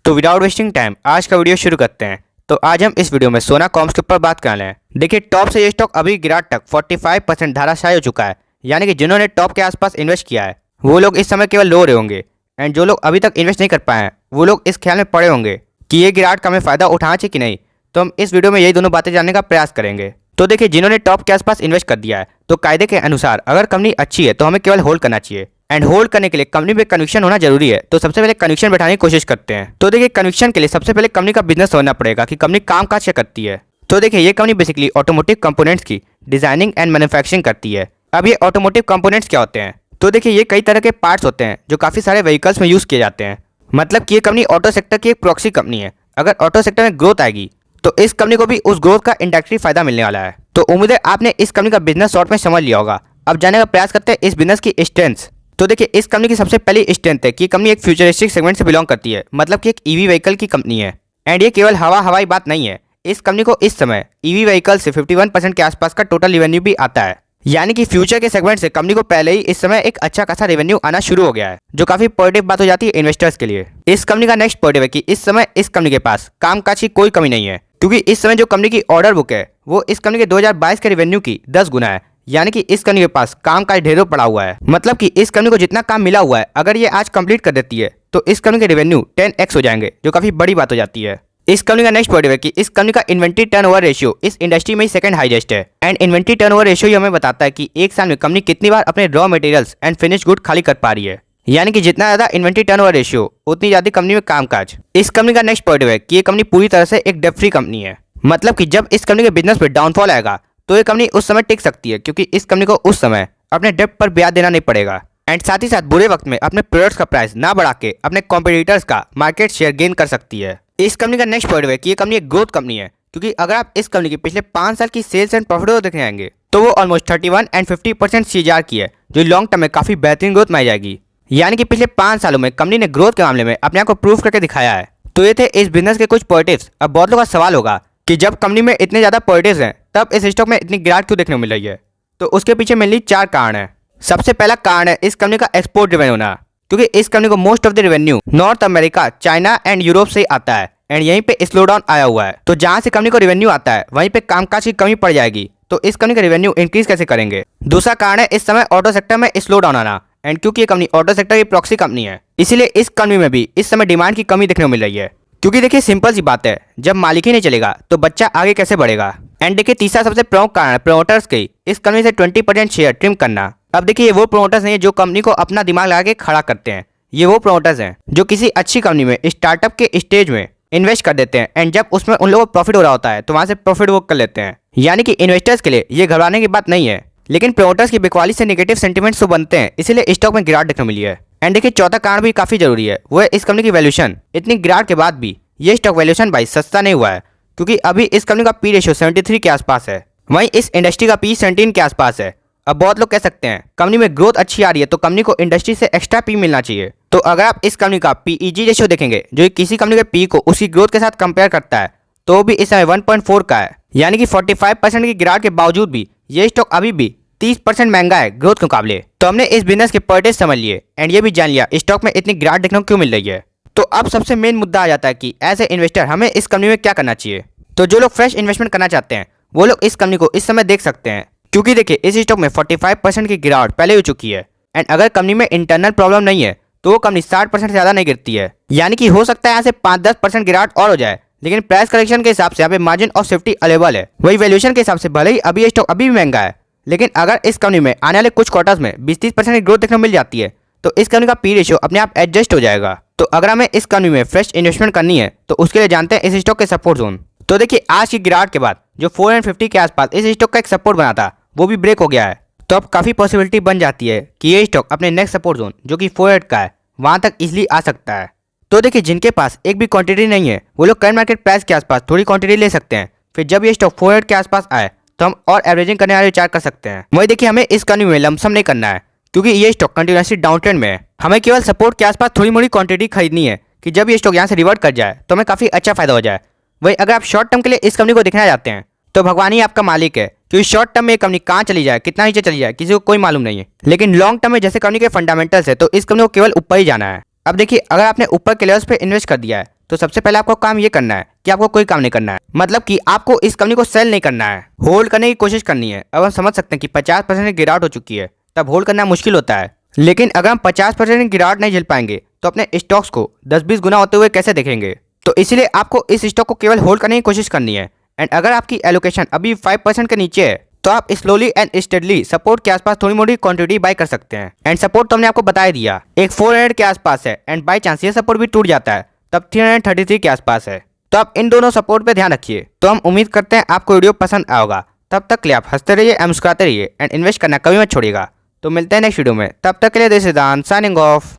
तो without wasting time आज का वीडियो शुरू करते हैं। तो आज हम इस वीडियो में सोना कॉम्स के ऊपर बात करने हैं। देखिए, टॉप से ये स्टॉक अभी गिरावट तक 45% धराशायी हो चुका है। यानी कि जिन्होंने टॉप के आसपास इन्वेस्ट किया है वो लोग इस समय केवल लो रहे होंगे, एंड जो लोग अभी तक इन्वेस्ट नहीं कर पाए हैं वो लोग इस ख्याल में पड़े होंगे कि ये गिरावट का हमें फायदा उठाना चाहिए कि नहीं। तो हम इस वीडियो में यही दोनों बातें जानने का प्रयास करेंगे। तो देखिए, जिन्होंने टॉप के आसपास इन्वेस्ट कर दिया है तो कायदे के अनुसार अगर कंपनी अच्छी है तो हमें केवल होल्ड करना चाहिए, एंड होल्ड करने के लिए कंपनी पे कन्विक्शन होना जरूरी है। तो सबसे पहले कन्विक्शन बैठाने की कोशिश करते हैं। तो देखिए, कन्विक्शन के लिए सबसे पहले कंपनी का बिजनेस समझना पड़ेगा कि कंपनी काम काज क्या करती है। तो देखिए, ये कंपनी बेसिकली ऑटोमोटिव कंपोनेंट्स की डिजाइनिंग एंड मैन्युफैक्चरिंग करती है। अब ये ऑटोमोटिव कंपोनेंट्स क्या होते हैं? तो देखिए, ये कई तरह के पार्ट्स होते हैं जो काफी सारे व्हीकल्स में यूज किए जाते हैं। मतलब कि ये कंपनी ऑटो सेक्टर की एक प्रॉक्सी कंपनी है। अगर ऑटो सेक्टर में ग्रोथ आएगी तो इस कंपनी को भी उस ग्रोथ का इंडायरेक्टली फायदा मिलने वाला है। तो उम्मीद है आपने इस कंपनी का बिजनेस शॉर्ट में समझ लिया होगा। अब जानने का प्रयास करते हैं इस बिजनेस की स्ट्रेंथ्स। तो देखिए, इस कंपनी की सबसे पहली स्ट्रेंथ है कि कंपनी एक फ्यूचरिस्टिक सेगमेंट से बिलोंग करती है। मतलब कि एक ईवी व्हीकल की कंपनी है। एंड ये केवल हवाई बात नहीं है। इस कंपनी को इस समय ईवी व्हीकल से 51% के आसपास का टोटल रेवेन्यू भी आता है। यानी कि फ्यूचर के सेगमेंट से कंपनी को पहले ही इस समय एक अच्छा खासा रेवेन्यू आना शुरू हो गया है, जो काफी पॉजिटिव बात हो जाती है इन्वेस्टर्स के लिए। इस कंपनी का नेक्स्ट पॉजिटिव है कि इस समय इस कंपनी के पास कामकाज की कोई कमी नहीं है, क्योंकि इस समय जो कंपनी की ऑर्डर बुक है वो इस कंपनी के 2022 के रेवेन्यू की 10 गुना है। यानी कि इस कंपनी के पास काम काज ढेरों पड़ा हुआ है। मतलब कि इस कंपनी को जितना काम मिला हुआ है अगर ये आज कंप्लीट कर देती है तो इस कंपनी के रेवेन्यू 10x हो जाएंगे, जो काफी बड़ी बात हो जाती है। इस कंपनी का नेक्स्ट पॉइंट है कि इस कंपनी का इन्वेंट्री टर्नओवर रेशियो इस इंडस्ट्री में ही सेकंड हाईएस्ट है। एंड इन्वेंट्री टर्नओवर रेशियो हमें बताता है कि एक साल में कंपनी कितनी बार अपने raw materials and finish good खाली कर पा रही है। यानी कि जितना ज्यादा इन्वेंट्री टर्नओवर रेशियो उतनी ज्यादा कंपनी में कामकाज। इस कंपनी का नेक्स्ट पॉइंट है कि ये कंपनी पूरी तरह से एक डेट फ्री कंपनी है। मतलब कि जब इस कंपनी के बिजनेस पे डाउनफॉल आएगा तो ये कंपनी उस समय टिक सकती है, क्योंकि इस कंपनी को उस समय अपने डेट पर ब्याज देना नहीं पड़ेगा। एंड साथ ही साथ बुरे वक्त में अपने प्रोडक्ट्स का प्राइस ना बढ़ा के अपने कॉम्पिटिटर्स का मार्केट शेयर गेन कर सकती है। इस कंपनी का नेक्स्ट पॉइंट है कि ये कंपनी एक ग्रोथ कंपनी है, क्योंकि अगर आप इस कंपनी की पिछले 5 साल की सेल्स एंड प्रॉफिट को देखने आएंगे तो वो ऑलमोस्ट 31 एंड 50% CAGR की है, जो लॉन्ग टर्म में काफी बेहतरीन ग्रोथ मानी जाएगी। यानी कि पिछले 5 सालों में कंपनी ने ग्रोथ के मामले में अपने आप को प्रूव करके दिखाया है। तो ये थे इस बिजनेस के कुछ पॉजिटिव्स। अब बहुत लोगों का सवाल होगा कि जब कंपनी में इतने ज्यादा पॉजिटिव्स हैं तब इस स्टॉक में इतनी गिरावट क्यों देखने को मिल रही है? तो उसके पीछे मेनली 4 कारण है। सबसे पहला कारण है इस कंपनी का एक्सपोर्ट ड्रिवन होना, क्योंकि इस कंपनी को most of the revenue north America, China and Europe से आता है। एंड यहीं पे स्लो डाउन आया हुआ है। तो जहां से कंपनी को रेवेन्यू आता है वहीं पे कामकाज की कमी पड़ जाएगी। तो इस कंपनी का रेवेन्यू इंक्रीज कैसे करेंगे? दूसरा कारण है इस समय ऑटो सेक्टर में स्लो डाउन आना। एंड क्योंकि ये कंपनी ऑटो सेक्टर की प्रॉक्सी कंपनी है, इसीलिए इस कंपनी में भी इस समय डिमांड की कमी देखने को मिल रही है। क्योंकि देखिए, सिंपल सी बात है, जब मालिक ही नहीं चलेगा तो बच्चा आगे कैसे बढ़ेगा? एंड देखिए, तीसरा सबसे प्रमुख कारण है प्रमोटर्स के इस कंपनी से 20% शेयर ट्रिम करना। अब देखिए, ये वो प्रमोटर्स नहीं है जो कंपनी को अपना दिमाग लगा के खड़ा करते हैं। ये वो प्रमोटर्स हैं जो किसी अच्छी कंपनी में स्टार्टअप के स्टेज में इन्वेस्ट कर देते हैं, एंड जब उसमें उन लोगों को प्रॉफिट हो रहा होता है तो वहां से प्रॉफिट बुक कर लेते हैं। यानी कि इन्वेस्टर्स के लिए ये घबराने की बात नहीं है, लेकिन प्रमोटर्स की बिकवाली से नेगेटिव सेंटिमेंट्स तो बनते हैं, इसीलिए स्टॉक में गिरावट देखने को मिली है। एंड देखिए, चौथा कारण भी काफी जरूरी है, वो है इस कंपनी की वैल्यूएशन। इतनी गिरावट के बाद भी ये स्टॉक वैल्यूएशन भाई सस्ता नहीं हुआ है, क्योंकि अभी इस कंपनी का पी रेशियो 73 के आसपास है, वहीं इस इंडस्ट्री का पी 17 के आसपास है। अब बहुत लोग कह सकते हैं कंपनी में ग्रोथ अच्छी आ रही है तो कंपनी को इंडस्ट्री से एक्स्ट्रा पी मिलना चाहिए। तो अगर आप इस कंपनी का पीईजी रेशियो देखेंगे जो किसी कंपनी के पी को उसकी ग्रोथ के साथ कंपेयर करता है, तो भी इस समय 1.4 का है। यानी कि 45% की गिरावट के बावजूद भी ये स्टॉक अभी भी 30% महंगा है ग्रोथ के मुकाबले। तो हमने इस बिजनेस के पॉइंट्स समझ लिए एंड ये भी जान लिया स्टॉक में इतनी गिरावट देखने को क्यों मिल रही है। तो अब सबसे मेन मुद्दा आ जाता है कि एज ए इन्वेस्टर हमें इस कंपनी में क्या करना चाहिए। तो जो लोग फ्रेश इन्वेस्टमेंट करना चाहते हैं वो लोग इस कंपनी को इस समय देख सकते हैं, क्योंकि देखिए, इस स्टॉक में 45% की गिरावट पहले हो चुकी है। एंड अगर कंपनी में इंटरनल प्रॉब्लम नहीं है तो वो कंपनी 60% से ज्यादा नहीं गिरती है। यानी कि हो सकता है यहाँ से 5-10% गिरावट और हो जाए, लेकिन प्राइस करेक्शन के हिसाब से यहाँ पे मार्जिन ऑफ सेफ्टी अवेलेबल है। वही वैल्यूएशन के हिसाब से भले ही अभी ये स्टॉक अभी भी महंगा है, लेकिन अगर इस कंपनी में आने वाले कुछ क्वार्टर्स में 20-30% की ग्रोथ देखने को मिल जाती है तो इस कंपनी का पी रेशियो अपने आप एडजस्ट हो जाएगा। तो अगर हमें इस कंपनी में फ्रेश इन्वेस्टमेंट करनी है तो उसके लिए जानते हैं इस स्टॉक के सपोर्ट जोन। तो देखिए, आज की गिरावट के बाद जो 450 के आसपास इस स्टॉक का एक सपोर्ट बना था वो भी ब्रेक हो गया है। तो अब काफी पॉसिबिलिटी बन जाती है कि ये स्टॉक अपने नेक्स्ट सपोर्ट जोन जो कि 400 का है वहां तक इजिली आ सकता है। तो देखिए, जिनके पास एक भी क्वांटिटी नहीं है वो लोग करंट मार्केट प्राइस के आसपास थोड़ी क्वांटिटी ले सकते हैं। फिर जब ये स्टॉक 400 के आसपास आए तो हम और एवरेजिंग करने वाले विचार कर सकते हैं। वही देखिए, हमें इस कंपनी में लमसम नहीं करना है, क्योंकि ये स्टॉक कंटिन्यूसली डाउन ट्रेंड में है। हमें केवल सपोर्ट के आसपास थोड़ी मोड़ी क्वांटिटी खरीदनी है कि जब ये स्टॉक यहाँ से रिवर्ट कर जाए तो हमें काफी अच्छा फायदा हो जाए। वही अगर आप शॉर्ट टर्म के लिए इस कंपनी को देखना चाहते हैं तो भगवान ही आपका मालिक है, क्योंकि शॉर्ट टर्म में कंपनी कहाँ चली जाए, कितना नीचे चली जाए, किसी को कोई मालूम नहीं है। लेकिन लॉन्ग टर्म में जैसे कंपनी के फंडामेंटल्स है तो इस कंपनी को केवल ऊपर ही जाना है। अब देखिए, अगर आपने ऊपर के लेवल्स पे इन्वेस्ट कर दिया है तो सबसे पहले आपको काम ये करना है कि आपको कोई काम नहीं करना है, मतलब कि आपको इस कंपनी को सेल नहीं करना है, होल्ड करने की कोशिश करनी है। अब हम समझ सकते हैं कि 50% की गिरावट हो चुकी है, तब होल्ड करना मुश्किल होता है। लेकिन अगर हम 50% की गिरावट नहीं झेल पाएंगे तो अपने स्टॉक्स को 10-20 गुना होते हुए कैसे देखेंगे। तो इसलिए आपको इस स्टॉक को केवल होल्ड करने की कोशिश करनी है। एंड अगर आपकी एलोकेशन अभी 5% के नीचे है तो आप स्लोली एंड स्टेडली सपोर्ट के आसपास थोड़ी मोटी क्वांटिटी बाय कर सकते हैं। एंड सपोर्ट तो हमने आपको बता ही दिया, एक 400 के आसपास है। एंड बाई चांस ये सपोर्ट भी टूट जाता है तब 333 के आसपास है। तो आप इन दोनों सपोर्ट पे ध्यान रखिए। तो हम उम्मीद करते हैं आपको वीडियो पसंद आया होगा। तब तक के लिए आप हंसते रहिए एंड मुस्कुराते रहिए एंड इन्वेस्ट करना कभी मत छोड़िएगा। तो मिलते हैं नेक्स्ट वीडियो में, तब तक के लिए दिस इज दान साइनिंग ऑफ।